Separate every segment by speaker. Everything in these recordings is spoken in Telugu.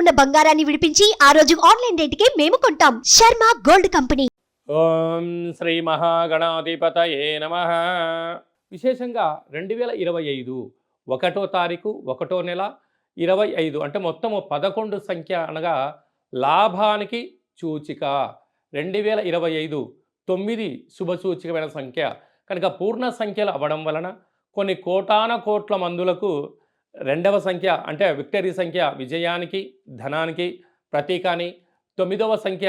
Speaker 1: ఉన్న బంగారాన్ని విడిపించి ఆ రోజు ఆన్లైన్ రేటుకే మేము కొంటాం. Sharma gold company.
Speaker 2: ఓం శ్రీ మహాగణాధిపతయే నమః. విశేషంగా 2025 ఒకటో తారీఖు ఒకటో నెల 25 అంటే మొత్తము 11 సంఖ్య అనగా లాభానికి సూచిక. 2025 9 శుభసూచికమైన సంఖ్య కనుక పూర్ణ సంఖ్యలు అవ్వడం వలన కొన్ని కోటాన కోట్ల మందులకు రెండవ సంఖ్య అంటే విక్టరీ సంఖ్య విజయానికి ధనానికి ప్రతీక అని, 9వ సంఖ్య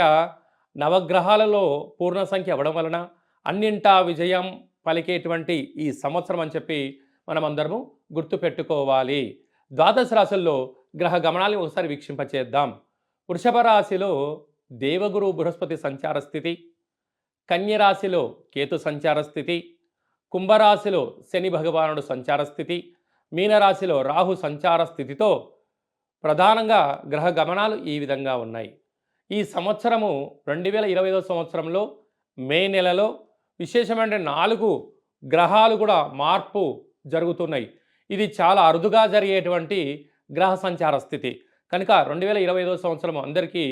Speaker 2: నవగ్రహాలలో పూర్ణ సంఖ్య అవ్వడం వలన అన్నింటా విజయం పలికేటువంటి ఈ సంవత్సరం అని చెప్పి మనమందరము గుర్తుపెట్టుకోవాలి. ద్వాదశ రాశుల్లో గ్రహ గమనాలను ఒకసారి వీక్షింపచేద్దాం. వృషభ రాశిలో దేవగురు బృహస్పతి సంచార స్థితి, కన్యరాశిలో కేతు సంచార స్థితి, కుంభరాశిలో శని భగవానుడు సంచార స్థితి, మీనరాశిలో రాహు సంచార స్థితితో ప్రధానంగా గ్రహ గమనాలు ఈ విధంగా ఉన్నాయి. ఈ సంవత్సరము 2025 సంవత్సరంలో మే నెలలో విశేషమైన 4 గ్రహాలు కూడా మార్పు జరుగుతున్నాయి. ఇది చాలా అరుదుగా జరిగేటువంటి గ్రహ సంచార స్థితి కనుక 2025 సంవత్సరం అందరికీ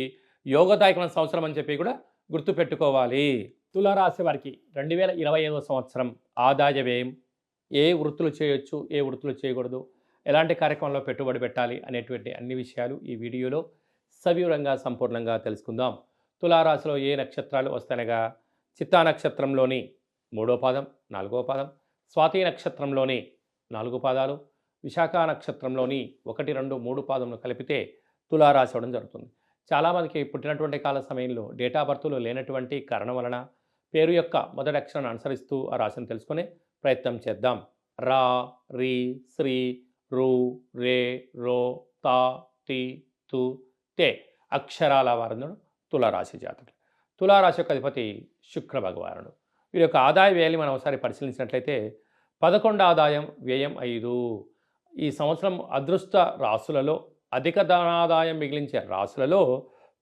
Speaker 2: యోగదాయకమైన సంవత్సరం అని చెప్పి కూడా గుర్తుపెట్టుకోవాలి. తులారాశి వారికి 2025 సంవత్సరం ఆదాయ వ్యయం, ఏ వృత్తులు చేయొచ్చు, ఏ వృత్తులు చేయకూడదు, ఎలాంటి కార్యక్రమంలో పెట్టుబడి పెట్టాలి అనేటువంటి అన్ని విషయాలు ఈ వీడియోలో సవివరంగా సంపూర్ణంగా తెలుసుకుందాం. తులారాశిలో ఏ నక్షత్రాలు వస్తాయనగా చిత్తా నక్షత్రంలోని 3వ పాదం 4వ పాదం, స్వాతి నక్షత్రంలోని 4 పాదాలు, విశాఖ నక్షత్రంలోని 1, 2, 3 పాదములు కలిపితే తులారాశి అవ్వడం జరుగుతుంది. చాలామందికి పుట్టినటువంటి కాల సమయంలో డేటా బర్త్లో లేనటువంటి కారణం వలన పేరు యొక్క మొదటి అక్షరాన్ని అనుసరిస్తూ ఆ రాశిని తెలుసుకునే ప్రయత్నం చేద్దాం. రా, రి, శ్రీ, రు, రే, రో, తా, తి, తు, తే అక్షరాల వారందరూ తులారాశి జాతకులు. తులారాశి యొక్క అధిపతి శుక్ర భగవానుడు. వీరి యొక్క ఆదాయ వ్యయాన్ని మనం ఒకసారి పరిశీలించినట్లయితే 11 ఆదాయం, వ్యయం 5. ఈ సంవత్సరం అదృష్ట రాశులలో అధిక ధనాదాయం మిగిలించే రాశులలో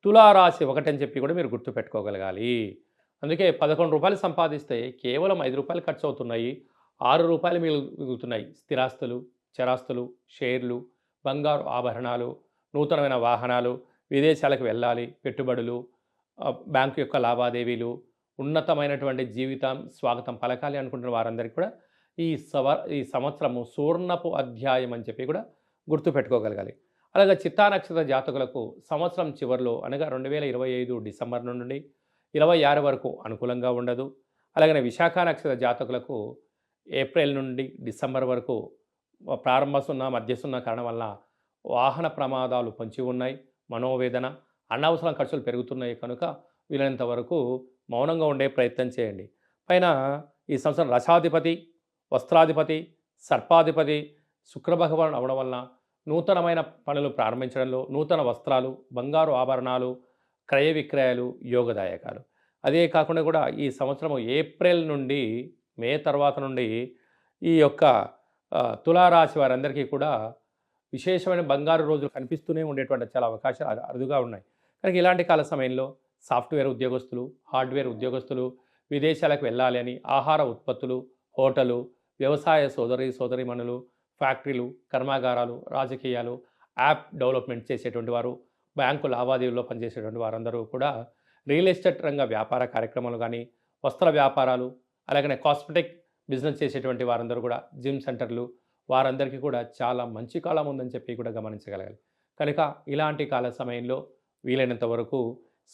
Speaker 2: తులారాశి ఒకటని చెప్పి కూడా మీరు గుర్తుపెట్టుకోగలగాలి. అందుకే 11 రూపాయలు సంపాదిస్తే కేవలం 5 రూపాయలు ఖర్చు అవుతున్నాయి, 6 రూపాయలు మిగులుతున్నాయి. స్థిరాస్తులు, చరాస్తులు, షేర్లు, బంగారు ఆభరణాలు, నూతనమైన వాహనాలు, విదేశాలకు వెళ్ళాలి, పెట్టుబడులు, బ్యాంకు యొక్క లావాదేవీలు, ఉన్నతమైనటువంటి జీవితం స్వాగతం పలకాలి అనుకుంటున్న వారందరికీ కూడా ఈ సంవత్సరము సువర్ణపు అధ్యాయం అని చెప్పి కూడా గుర్తుపెట్టుకోగలగాలి. అలాగే చిత్తా నక్షత్ర జాతకులకు సంవత్సరం చివరిలో అనగా 2025 డిసెంబర్ నుండి 26 వరకు అనుకూలంగా ఉండదు. అలాగనే విశాఖ నక్షత్ర జాతకులకు ఏప్రిల్ నుండి డిసెంబర్ వరకు ప్రారంభ సున్నా మధ్య సున్నా కారణం వల్ల వాహన ప్రమాదాలు పొంచి ఉన్నాయి, మనోవేదన, అనవసరం ఖర్చులు పెరుగుతున్నాయి కనుక వీలైనంత వరకు మౌనంగా ఉండే ప్రయత్నం చేయండి. పైన ఈ సంవత్సరం రసాధిపతి, వస్త్రాధిపతి, సర్పాధిపతి శుక్రభగవానుడు అవడం వలన నూతనమైన పనులు ప్రారంభించడంలో నూతన వస్త్రాలు, బంగారు ఆభరణాలు, క్రయ విక్రయాలు యోగదాయకాలు. అదే కాకుండా కూడా ఈ సంవత్సరం ఏప్రిల్ నుండి మే తర్వాత నుండి ఈ యొక్క తులారాశి వారందరికీ కూడా విశేషమైన బంగారు రోజులు కనిపిస్తూనే ఉండేటువంటి చాలా అవకాశాలు అరుదుగా ఉన్నాయి. కనుక ఇలాంటి కాల సమయంలో సాఫ్ట్వేర్ ఉద్యోగస్తులు, హార్డ్వేర్ ఉద్యోగస్తులు విదేశాలకు వెళ్ళాలి అని ఆహార ఉత్పత్తులు, హోటలు, వ్యవసాయ సోదరీమణులు, ఫ్యాక్టరీలు, కర్మాగారాలు, రాజకీయాలు, యాప్ డెవలప్మెంట్ చేసేటువంటి వారు, బ్యాంకు లావాదేవీల్లో పనిచేసేటువంటి వారందరూ కూడా రియల్ ఎస్టేట్ రంగ వ్యాపార కార్యక్రమాలు కానీ, వస్త్ర వ్యాపారాలు, అలాగనే కాస్మెటిక్ బిజినెస్ చేసేటువంటి వారందరూ కూడా, జిమ్ సెంటర్లు, వారందరికీ కూడా చాలా మంచి కాలం ఉందని చెప్పి కూడా గమనించగలగాలి. కనుక ఇలాంటి కాల సమయంలో వీలైనంత వరకు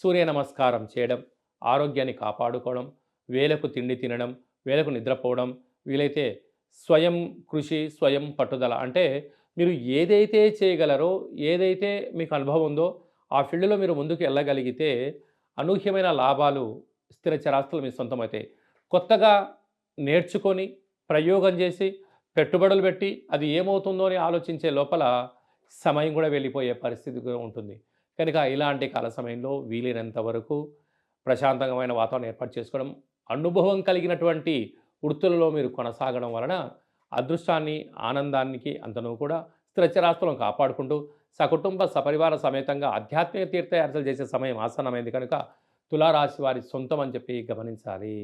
Speaker 2: సూర్య నమస్కారం చేయడం, ఆరోగ్యాన్ని కాపాడుకోవడం, వేలకు తిండి తినడం, వేలకు నిద్రపోవడం, వీలైతే స్వయం కృషి, స్వయం పట్టుదల అంటే మీరు ఏదైతే చేయగలరో, ఏదైతే మీకు అనుభవం ఉందో ఆ ఫీల్డ్లో మీరు ముందుకు వెళ్ళగలిగితే అనూహ్యమైన లాభాలు, స్థిర చరాస్తులు మీ సొంతమవుతాయి. కొత్తగా నేర్చుకొని ప్రయోగం చేసి పెట్టుబడులు పెట్టి అది ఏమవుతుందో అని ఆలోచించే లోపల సమయం కూడా వెళ్ళిపోయే పరిస్థితి కూడా ఉంటుంది. కనుక ఇలాంటి కాల సమయంలో వీలైనంత వరకు ప్రశాంతమైన వాతావరణం ఏర్పాటు చేసుకోవడం, అనుభవం కలిగినటువంటి వృత్తులలో మీరు కొనసాగడం వలన అదృష్టాన్ని, ఆనందానికి అంతను కూడా స్థిరచరాస్తులను కాపాడుకుంటూ సకుటుంబ సపరివార సమేతంగా ఆధ్యాత్మిక తీర్థయాత్రలు చేసే సమయం ఆసన్నమైంది కనుక తులారాశి వారి సొంతం అని చెప్పి గమనించాలి.